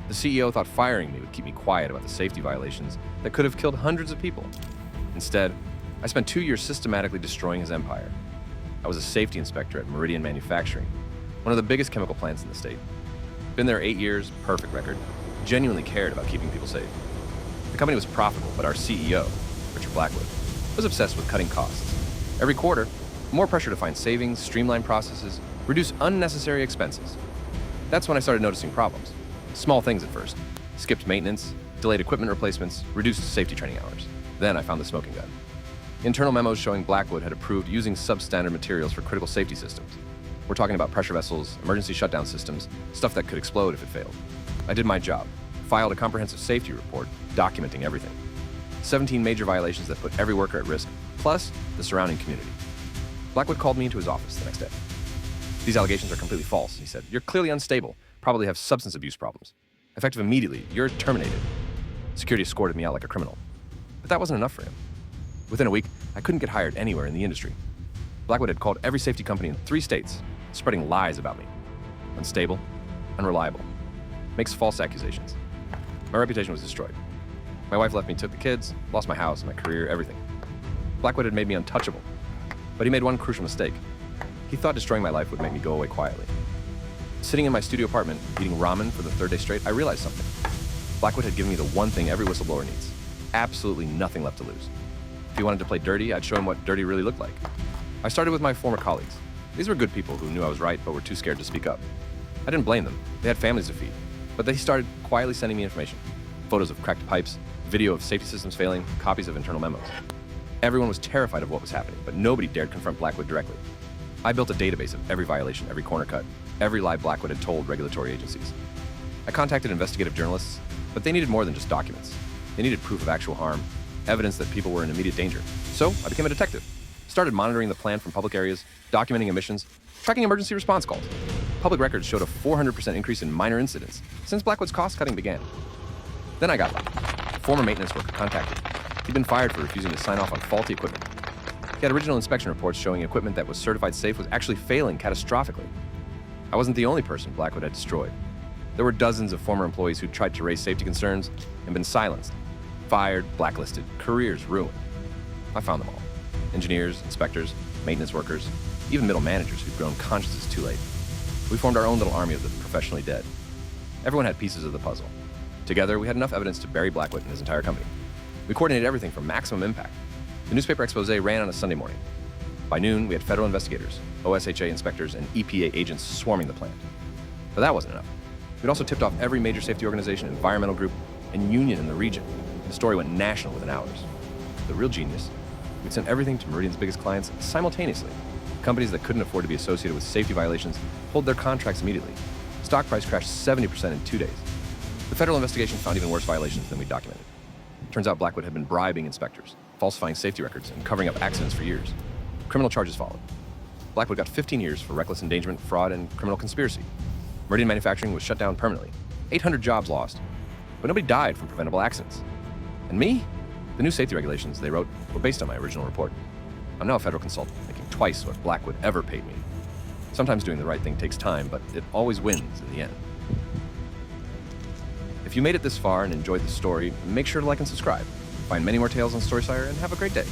The CEO thought firing me would keep me quiet about the safety violations that could have killed hundreds of people. Instead, I spent 2 years systematically destroying his empire. I was a safety inspector at Meridian Manufacturing, one of the biggest chemical plants in the state. Been there 8 years, perfect record, genuinely cared about keeping people safe. The company was profitable, but our CEO, Richard Blackwood, was obsessed with cutting costs. Every quarter, more pressure to find savings, streamline processes, reduce unnecessary expenses. That's when I started noticing problems. Small things at first. Skipped maintenance, delayed equipment replacements, reduced safety training hours. Then I found the smoking gun. Internal memos showing Blackwood had approved using substandard materials for critical safety systems. We're talking about pressure vessels, emergency shutdown systems, stuff that could explode if it failed. I did my job, filed a comprehensive safety report documenting everything. 17 major violations that put every worker at risk, plus the surrounding community. Blackwood called me into his office the next day. "These allegations are completely false," he said. "You're clearly unstable, probably have substance abuse problems. Effective immediately, you're terminated." Security escorted me out like a criminal. But that wasn't enough for him. Within a week, I couldn't get hired anywhere in the industry. Blackwood had called every safety company in 3 states, spreading lies about me. Unstable, unreliable, makes false accusations. My reputation was destroyed. My wife left me, took the kids, lost my house, my career, everything. Blackwood had made me untouchable, but he made one crucial mistake. He thought destroying my life would make me go away quietly. Sitting in my studio apartment, eating ramen for the 3rd day straight, I realized something. Blackwood had given me the one thing every whistleblower needs. Absolutely nothing left to lose. If he wanted to play dirty, I'd show him what dirty really looked like. I started with my former colleagues. These were good people who knew I was right but were too scared to speak up. I didn't blame them. They had families to feed. But they started quietly sending me information. Photos of cracked pipes, video of safety systems failing, copies of internal memos. Everyone was terrified of what was happening, but nobody dared confront Blackwood directly. I built a database of every violation, every corner cut, every lie Blackwood had told regulatory agencies. I contacted investigative journalists, but they needed more than just documents. They needed proof of actual harm, evidence that people were in immediate danger. So I became a detective. Started monitoring the plant from public areas, documenting emissions, tracking emergency response calls. Public records showed a 400% increase in minor incidents since Blackwood's cost-cutting began. Then I got lucky. A former maintenance worker contacted me. He'd been fired for refusing to sign off on faulty equipment. He had original inspection reports showing equipment that was certified safe was actually failing catastrophically. I wasn't the only person Blackwood had destroyed. There were dozens of former employees who tried to raise safety concerns and been silenced, fired, blacklisted, careers ruined. I found them all. Engineers, inspectors, maintenance workers, even middle managers who'd grown conscious it's too late. We formed our own little army of the professionally dead. Everyone had pieces of the puzzle. Together, we had enough evidence to bury Blackwood and his entire company. We coordinated everything for maximum impact. The newspaper expose ran on a Sunday morning. By noon, we had federal investigators, OSHA inspectors, and EPA agents swarming the plant. But that wasn't enough. We'd also tipped off every major safety organization, environmental group, and union in the region. The story went national within hours. The real genius, we'd sent everything to Meridian's biggest clients simultaneously. Companies that couldn't afford to be associated with safety violations pulled their contracts immediately. Stock price crashed 70% in 2 days. The federal investigation found even worse violations than we documented. Turns out Blackwood had been bribing inspectors, falsifying safety records, and covering up accidents for years. Criminal charges followed. Blackwood got 15 years for reckless endangerment, fraud, and criminal conspiracy. Meridian Manufacturing was shut down permanently. 800 jobs lost. But nobody died from preventable accidents. And me? The new safety regulations they wrote were based on my original report. I'm now a federal consultant, making twice what Blackwood ever paid me. Sometimes doing the right thing takes time, but it always wins in the end. If you made it this far and enjoyed the story, make sure to like and subscribe. Find many more tales on StorySire, and have a great day.